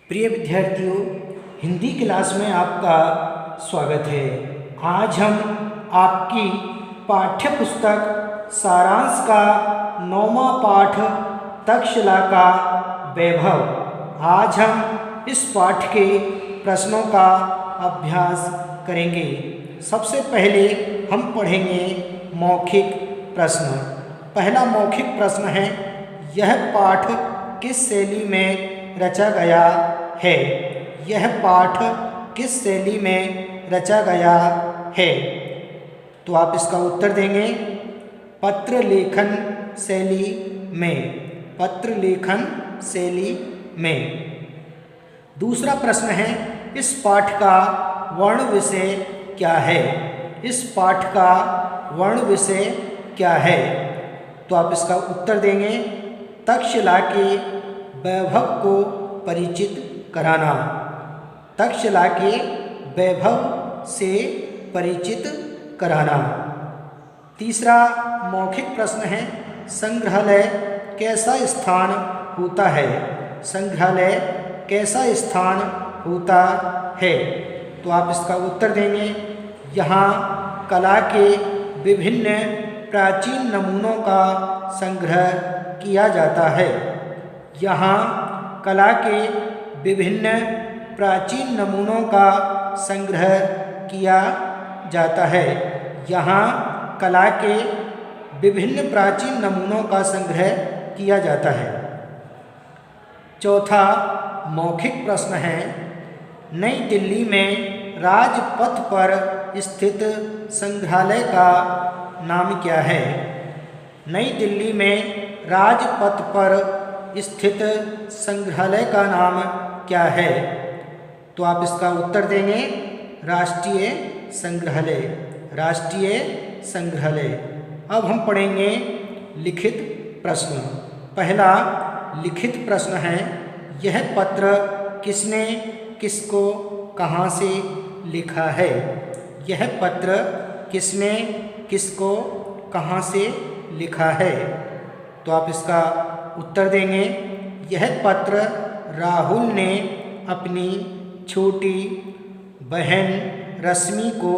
प्रिय विद्यार्थियों, हिंदी क्लास में आपका स्वागत है। आज हम आपकी पाठ्य पुस्तक सारांश का 9वां पाठ तक्षशिला का वैभव। आज हम इस पाठ के प्रश्नों का अभ्यास करेंगे। सबसे पहले हम पढ़ेंगे मौखिक प्रश्न। पहला मौखिक प्रश्न है, यह पाठ किस शैली में रचा गया है? यह पाठ किस शैली में रचा गया है? तो आप इसका उत्तर देंगे पत्र लेखन शैली में। पत्र लेखन शैली में। दूसरा प्रश्न है, इस पाठ का वर्ण विषय क्या है? इस पाठ का वर्ण विषय क्या है? तो आप इसका उत्तर देंगे तक्षशिला के वैभव को परिचित कराना। तक्षशिला के वैभव से परिचित कराना। तीसरा मौखिक प्रश्न है, संग्रहालय कैसा स्थान होता है? संग्रहालय कैसा स्थान होता है? तो आप इसका उत्तर देंगे, यहाँ कला के विभिन्न प्राचीन नमूनों का संग्रह किया जाता है। यहाँ कला के विभिन्न प्राचीन नमूनों का संग्रह किया जाता है। यहाँ कला के विभिन्न प्राचीन नमूनों का संग्रह किया जाता है। चौथा मौखिक प्रश्न है, नई दिल्ली में राजपथ पर स्थित संग्रहालय का नाम क्या है? नई दिल्ली में राजपथ पर स्थित संग्रहालय का नाम क्या है? तो आप इसका उत्तर देंगे राष्ट्रीय संग्रहालय। राष्ट्रीय संग्रहालय। अब हम पढ़ेंगे लिखित प्रश्न। पहला लिखित प्रश्न है, यह पत्र किसने किसको कहाँ से लिखा है? यह पत्र किसने किसको कहाँ से लिखा है? तो आप इसका उत्तर देंगे, यह पत्र राहुल ने अपनी छोटी बहन रश्मि को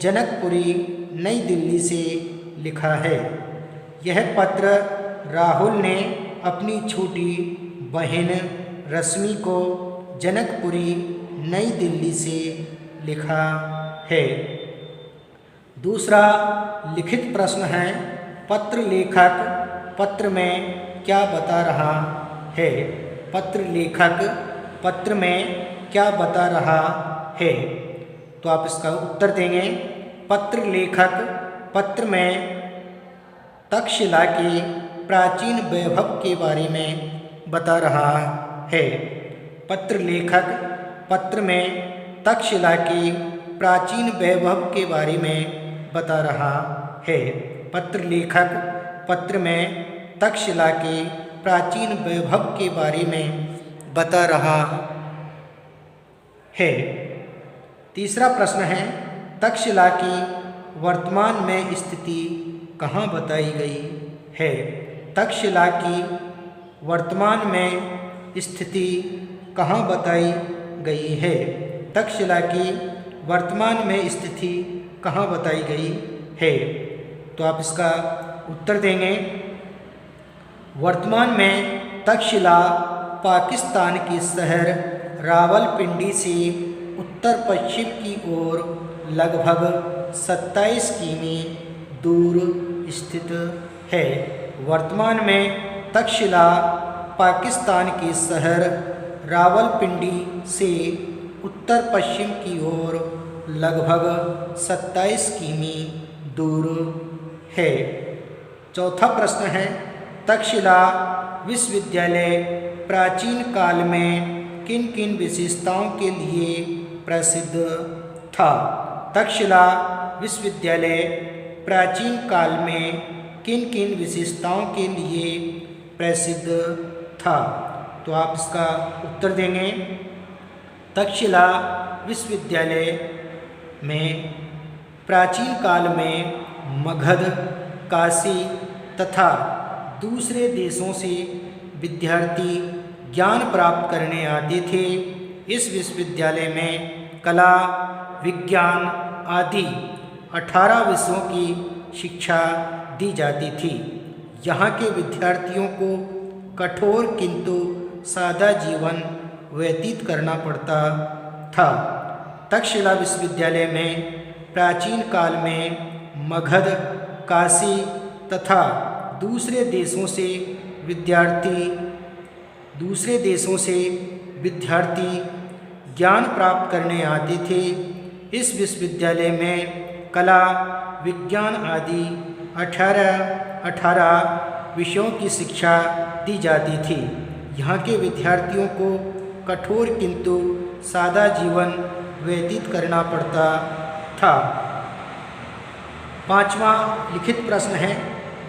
जनकपुरी नई दिल्ली से लिखा है। यह पत्र राहुल ने अपनी छोटी बहन रश्मि को जनकपुरी नई दिल्ली से लिखा है। दूसरा लिखित प्रश्न है, पत्र लेखक पत्र में क्या बता रहा है? पत्र लेखक पत्र में क्या बता रहा है? तो आप इसका उत्तर देंगे, पत्र लेखक पत्र में तक्षशिला के प्राचीन वैभव के बारे में बता रहा है। पत्र लेखक पत्र में तक्षशिला के प्राचीन वैभव के बारे में बता रहा है। पत्र लेखक पत्र में तक्षशिला के प्राचीन वैभव के बारे में बता रहा है। तीसरा प्रश्न है, तक्षशिला की वर्तमान में स्थिति कहाँ बताई गई है? तक्षशिला की वर्तमान में स्थिति कहाँ बताई गई है? तक्षशिला की वर्तमान में स्थिति कहाँ बताई गई है? तो आप इसका उत्तर देंगे, वर्तमान में तक्षशिला पाकिस्तान के शहर रावलपिंडी से उत्तर पश्चिम की ओर लगभग 27 किमी दूर स्थित है। वर्तमान में तक्षशिला पाकिस्तान के शहर रावलपिंडी से उत्तर पश्चिम की ओर लगभग 27 किमी दूर है। चौथा प्रश्न है, तक्षशिला विश्वविद्यालय प्राचीन काल में किन किन विशेषताओं के लिए प्रसिद्ध था? तक्षशिला विश्वविद्यालय प्राचीन काल में किन किन विशेषताओं के लिए प्रसिद्ध था? तो आप इसका उत्तर देंगे, तक्षशिला विश्वविद्यालय में प्राचीन काल में मगध, काशी तथा दूसरे देशों से विद्यार्थी ज्ञान प्राप्त करने आते थे। इस विश्वविद्यालय में कला, विज्ञान आदि 18 विषयों की शिक्षा दी जाती थी। यहाँ के विद्यार्थियों को कठोर किंतु सादा जीवन व्यतीत करना पड़ता था। तक्षशिला विश्वविद्यालय में प्राचीन काल में मगध, काशी तथा दूसरे देशों से विद्यार्थी ज्ञान प्राप्त करने आते थे। इस विश्वविद्यालय में कला, विज्ञान आदि 18 विषयों की शिक्षा दी जाती थी। यहाँ के विद्यार्थियों को कठोर किंतु सादा जीवन व्यतीत करना पड़ता था। 5वां लिखित प्रश्न है,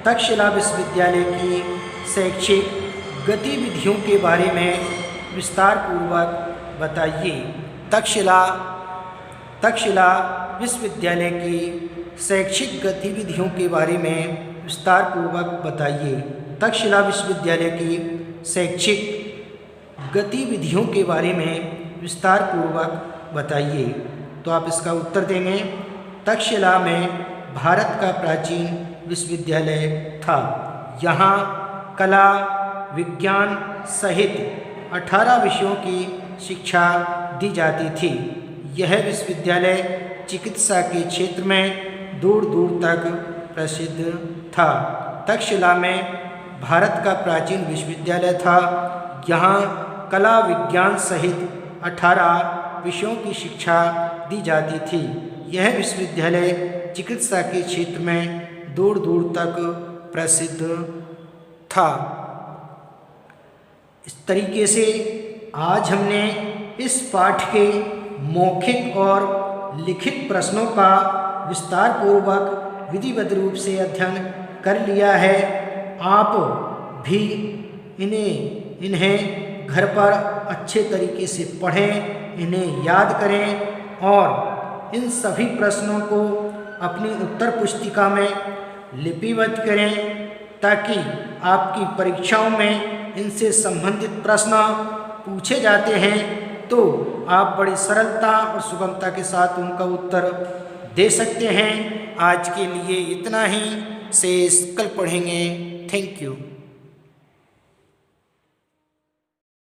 तक्षशिला विश्वविद्यालय की शैक्षिक गतिविधियों के बारे में विस्तार पूर्वक बताइए। तक्षशिला विश्वविद्यालय की शैक्षिक गतिविधियों के बारे में विस्तार पूर्वक बताइए। तक्षशिला विश्वविद्यालय की शैक्षिक गतिविधियों के बारे में विस्तार पूर्वक बताइए। तो आप इसका उत्तर देंगे, तक्षशिला में भारत का प्राचीन विश्वविद्यालय था। यहाँ कला, विज्ञान सहित 18 विषयों की शिक्षा दी जाती थी। यह विश्वविद्यालय चिकित्सा के क्षेत्र में दूर दूर तक प्रसिद्ध था। तक्षशिला में भारत का प्राचीन विश्वविद्यालय था। यहाँ कला, विज्ञान सहित 18 विषयों की शिक्षा दी जाती थी। यह विश्वविद्यालय चिकित्सा के क्षेत्र में दूर दूर तक प्रसिद्ध था। इस तरीके से आज हमने इस पाठ के मौखिक और लिखित प्रश्नों का विस्तार पूर्वक विधिवत रूप से अध्ययन कर लिया है। आप भी इन्हें घर पर अच्छे तरीके से पढ़ें, इन्हें याद करें और इन सभी प्रश्नों को अपनी उत्तर पुस्तिका में लिपिबद्ध करें, ताकि आपकी परीक्षाओं में इनसे संबंधित प्रश्न पूछे जाते हैं तो आप बड़ी सरलता और सुगमता के साथ उनका उत्तर दे सकते हैं। आज के लिए इतना ही, शेष कल पढ़ेंगे। Thank you.